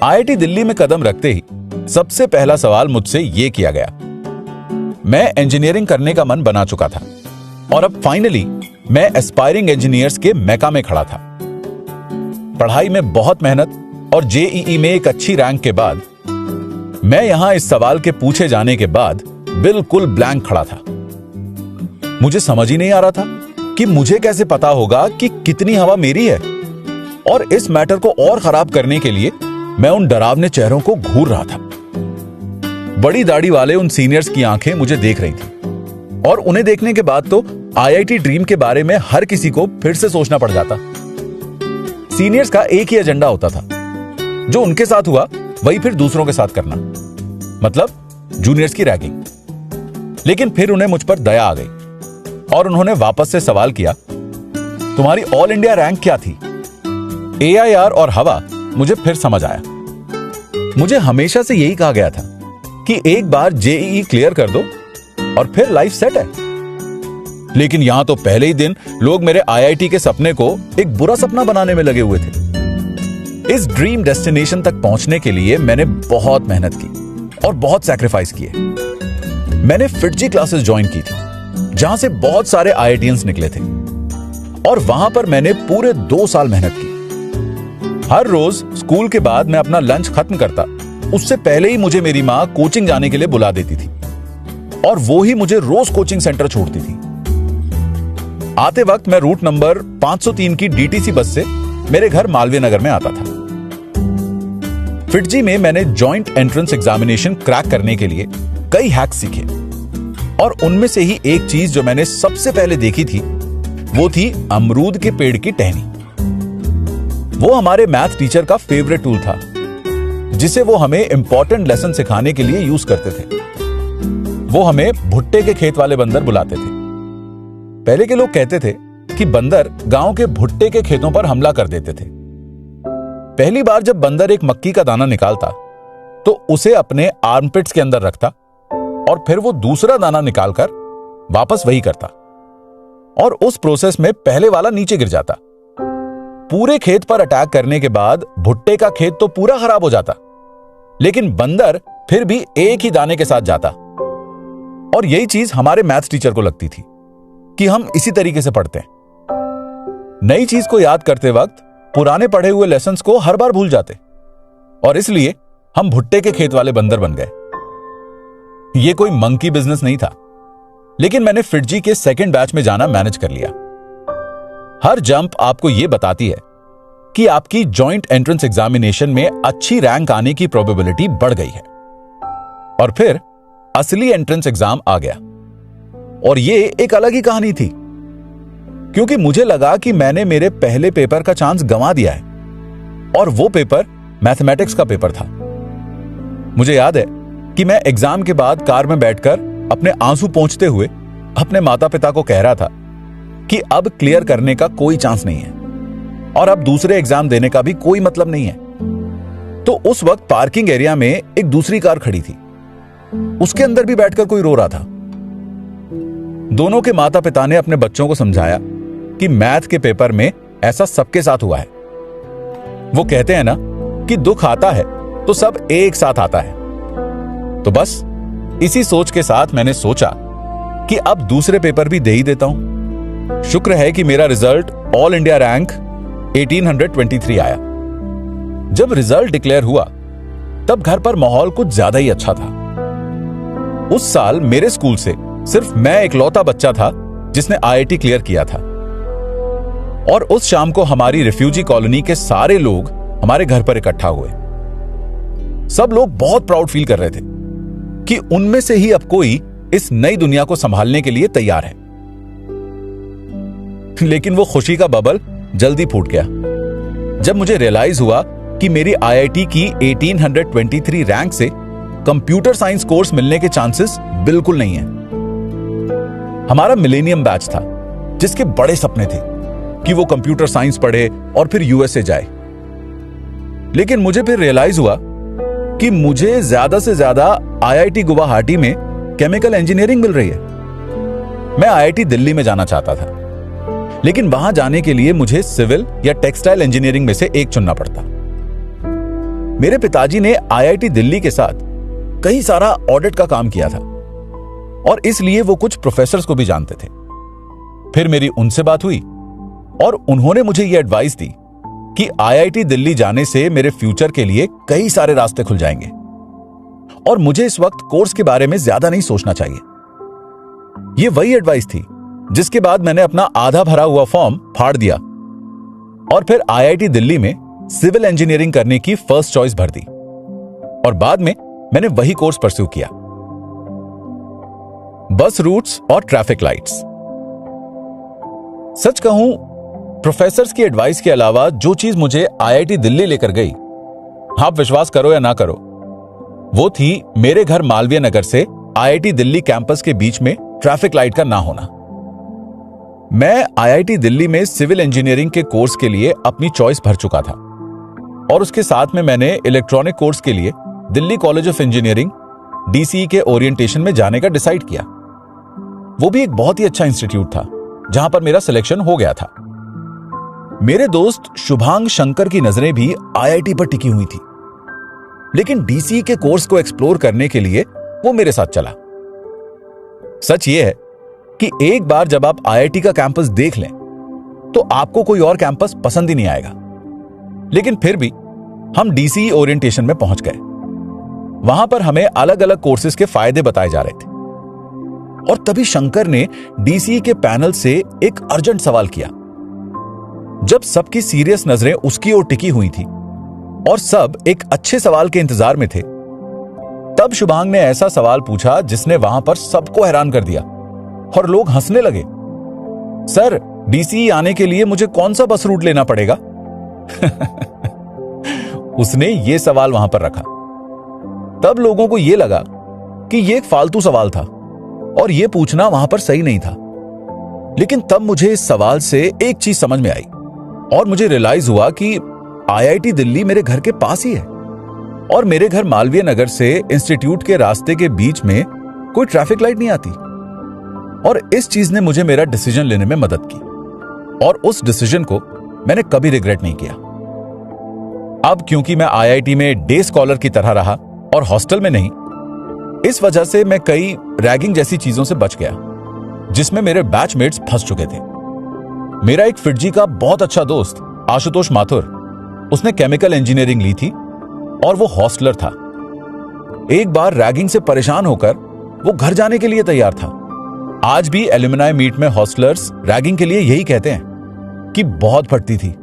IIT Delhi में कदम रखते ही सबसे पहला सवाल मुझसे ये किया गया। मैं इंजीनियरिंग करने का मन बना चुका था और अब फाइनली मैं एस्पायरिंग इंजीनियर्स के मेका में खड़ा था। पढ़ाई में बहुत मेहनत और जेईई में एक अच्छी रैंक के बाद मैं यहां इस सवाल के पूछे जाने के बाद बिल्कुल ब्लैंक खड़ा था। मुझे समझ ही नहीं आ रहा था कि मुझे कैसे पता होगा कि कितनी हवा मेरी है, और इस मैटर को और खराब करने के लिए मैं उन डरावने चेहरों को घूर रहा था। बड़ी दाढ़ी वाले उन सीनियर्स की आंखें मुझे देख रही थी और उन्हें देखने के बाद तो आईआईटी ड्रीम के बारे में हर किसी को फिर से सोचना पड़ जाता। सीनियर्स का एक ही एजेंडा होता था, जो उनके साथ हुआ वही फिर दूसरों के साथ करना, मतलब जूनियर्स की रैगिंग। लेकिन फिर उन्हें मुझ पर दया आ गई और उन्होंने वापस से सवाल किया, तुम्हारी ऑल इंडिया रैंक क्या थी? एआईआर और हवा मुझे फिर समझ आया। मुझे हमेशा से यही कहा गया था कि एक बार जेईई क्लियर कर दो और फिर लाइफ सेट है। लेकिन यहां तो पहले ही दिन लोग मेरे आईआईटी के सपने को एक बुरा सपना बनाने में लगे हुए थे। इस ड्रीम डेस्टिनेशन तक पहुंचने के लिए मैंने बहुत मेहनत की और बहुत सैक्रिफाइस किए। मैंने फिटजी क्लासेस ज्वाइन की थी, जहां से बहुत सारे आईआईटीएंस निकले थे, और वहां पर मैंने पूरे 2 साल मेहनत की। हर रोज स्कूल के बाद मैं अपना लंच खत्म करता, उससे पहले ही मुझे मेरी मां कोचिंग जाने के लिए बुला देती थी और वो ही मुझे रोज कोचिंग सेंटर छोड़ती थी। आते वक्त मैं रूट नंबर 503 की डीटीसी बस से मेरे घर मालवीय नगर में आता था। फिटजी में मैंने जॉइंट एंट्रेंस एग्जामिनेशन क्रैक करने के लिए कई हैक्स सीखे, और उनमें से ही एक चीज जो मैंने सबसे पहले देखी थी वो थी अमरूद के पेड़ की टहनी। वो हमारे मैथ टीचर का फेवरेट टूल था, जिसे वो हमें इंपॉर्टेंट लेसन सिखाने के लिए यूज करते थे। वो हमें भुट्टे के खेत वाले बंदर बुलाते थे। पहले के लोग कहते थे कि बंदर गांव के भुट्टे के खेतों पर हमला कर देते थे। पहली बार जब बंदर एक मक्की का दाना निकालता तो उसे अपने आर्मपिट्स के अंदर रखता और फिर वो दूसरा दाना निकालकर वापस वही करता, और उस प्रोसेस में पहले वाला नीचे गिर जाता। पूरे खेत पर अटैक करने के बाद भुट्टे का खेत तो पूरा खराब हो जाता, लेकिन बंदर फिर भी एक ही दाने के साथ जाता। और यही चीज हमारे मैथ्स टीचर को लगती थी कि हम इसी तरीके से पढ़ते हैं। नई चीज को याद करते वक्त पुराने पढ़े हुए लेसन्स को हर बार भूल जाते, और इसलिए हम भुट्टे के खेत वाले बंदर बन गए। यह कोई मंकी बिजनेस नहीं था, लेकिन मैंने फिटजी के सेकंड बैच में जाना मैनेज कर लिया। हर जंप आपको यह बताती है कि आपकी जॉइंट एंट्रेंस एग्जामिनेशन में अच्छी रैंक आने की प्रोबेबिलिटी बढ़ गई है। और फिर असली एंट्रेंस एग्जाम आ गया, और यह एक अलग ही कहानी थी, क्योंकि मुझे लगा कि मैंने मेरे पहले पेपर का चांस गंवा दिया है, और वो पेपर मैथमेटिक्स का पेपर था। मुझे याद है कि मैं एग्जाम के बाद कार में बैठकर अपने आंसू पोंछते हुए अपने माता पिता को कह रहा था कि अब क्लियर करने का कोई चांस नहीं है और अब दूसरे एग्जाम देने का भी कोई मतलब नहीं है। तो उस वक्त पार्किंग एरिया में एक दूसरी कार खड़ी थी, उसके अंदर भी बैठकर कोई रो रहा था। दोनों के माता पिता ने अपने बच्चों को समझाया कि मैथ के पेपर में ऐसा सबके साथ हुआ है। वो कहते हैं ना कि दुख आता है तो सब एक साथ आता है। तो बस इसी सोच के साथ मैंने सोचा कि अब दूसरे पेपर भी दे ही देता हूं। शुक्र है कि मेरा रिजल्ट ऑल इंडिया रैंक 1823 आया। जब रिजल्ट डिक्लेयर हुआ तब घर पर माहौल कुछ ज्यादा ही अच्छा था। उस साल मेरे स्कूल से सिर्फ मैं इकलौता बच्चा था जिसने आईआईटी क्लियर किया था, और उस शाम को हमारी रिफ्यूजी कॉलोनी के सारे लोग हमारे घर पर इकट्ठा हुए। सब लोग बहुत प्राउड फील कर रहे थे कि उनमें से ही अब कोई इस नई दुनिया को संभालने के लिए तैयार है। लेकिन वो खुशी का बबल जल्दी फूट गया जब मुझे रियलाइज हुआ कि मेरी आईआईटी की 1823 रैंक से कंप्यूटर साइंस कोर्स मिलने के चांसेस बिल्कुल नहीं है। हमारा मिलेनियम बैच था जिसके बड़े सपने थे कि वो कंप्यूटर साइंस पढ़े और फिर यूएसए जाए। लेकिन मुझे फिर रियलाइज हुआ कि मुझे ज्यादा से ज्यादा आईआईटी गुवाहाटी में केमिकल इंजीनियरिंग मिल रही है। मैं आईआईटी दिल्ली में जाना चाहता था, लेकिन वहां जाने के लिए मुझे सिविल या टेक्सटाइल इंजीनियरिंग में से एक चुनना पड़ता। मेरे पिताजी ने आईआईटी दिल्ली के साथ कई सारा ऑडिट का काम किया था और इसलिए वो कुछ प्रोफेसर्स को भी जानते थे। फिर मेरी उनसे बात हुई और उन्होंने मुझे ये एडवाइस दी कि आईआईटी दिल्ली जाने से मेरे फ्यूचर के लिए कई सारे रास्ते खुल जाएंगे और मुझे इस वक्त कोर्स के बारे में ज्यादा नहीं सोचना चाहिए। ये वही एडवाइस थी जिसके बाद मैंने अपना आधा भरा हुआ फॉर्म फाड़ दिया और फिर आईआईटी दिल्ली में सिविल इंजीनियरिंग करने की फर्स्ट चॉइस भर दी और बाद में मैंने वही कोर्स परस्यू किया। बस रूट्स और ट्रैफिक लाइट्स। सच कहूं, प्रोफेसर्स की एडवाइस के अलावा जो चीज मुझे आईआईटी दिल्ली लेकर गई, आप विश्वास करो या ना करो, वो थी मेरे घर मालवीय नगर से आईआईटी दिल्ली कैंपस के बीच में ट्रैफिक लाइट का ना होना। मैं आईआईटी दिल्ली में सिविल इंजीनियरिंग के कोर्स के लिए अपनी चॉइस भर चुका था और उसके साथ में मैंने इलेक्ट्रॉनिक कोर्स के लिए Delhi college of engineering DCE के ओरिएंटेशन में जाने का डिसाइड किया। वो भी एक बहुत ही अच्छा इंस्टीट्यूट था जहां पर मेरा सिलेक्शन हो गया था। मेरे दोस्त शुभांग शंकर की नजरें भी आईआईटी पर टिकी हुई थी, लेकिन डीसीई के कोर्स को एक्सप्लोर करने के लिए वो मेरे साथ चला। सच ये है कि एक बार जब आप आईआईटी का कैंपस देख लें तो आपको कोई और कैंपस पसंद ही नहीं आएगा। लेकिन फिर भी हम डीसीई ओरिएंटेशन में पहुंच गए। वहां पर हमें अलग अलग कोर्सेज के फायदे बताए जा रहे थे और तभी शंकर ने डीसीई के पैनल से एक अर्जेंट सवाल किया। जब सबकी सीरियस नजरें उसकी ओर टिकी हुई थी और सब एक अच्छे सवाल के इंतजार में थे, तब शुभांग ने ऐसा सवाल पूछा जिसने वहां पर सबको हैरान कर दिया और लोग हंसने लगे। सर, डीसीई आने के लिए मुझे कौन सा बस रूट लेना पड़ेगा? उसने यह सवाल वहां पर रखा। तब लोगों को यह लगा कि यह एक फालतू सवाल था और यह पूछना वहां पर सही नहीं था। लेकिन तब मुझे इस सवाल से एक चीज समझ में आई और मुझे रियलाइज हुआ कि आईआईटी दिल्ली मेरे घर के पास ही है और मेरे घर मालवीय नगर से इंस्टीट्यूट के रास्ते के बीच में कोई ट्रैफिक लाइट नहीं आती। और इस चीज ने मुझे मेरा डिसीजन लेने में मदद की और उस डिसीजन को मैंने कभी रिग्रेट नहीं किया। अब क्योंकि मैं आईआईटी में डे स्कॉलर की तरह रहा और हॉस्टल में नहीं, इस वजह से मैं कई रैगिंग जैसी चीजों से बच गया जिसमें मेरे बैचमेट्स फंस चुके थे। मेरा एक फिटजी का बहुत अच्छा दोस्त आशुतोष माथुर, उसने केमिकल इंजीनियरिंग ली थी और वो हॉस्टलर था। एक बार रैगिंग से परेशान होकर वो घर जाने के लिए तैयार था। आज भी एल्यूमिनाई मीट में हॉस्टलर्स रैगिंग के लिए यही कहते हैं कि बहुत फटती थी।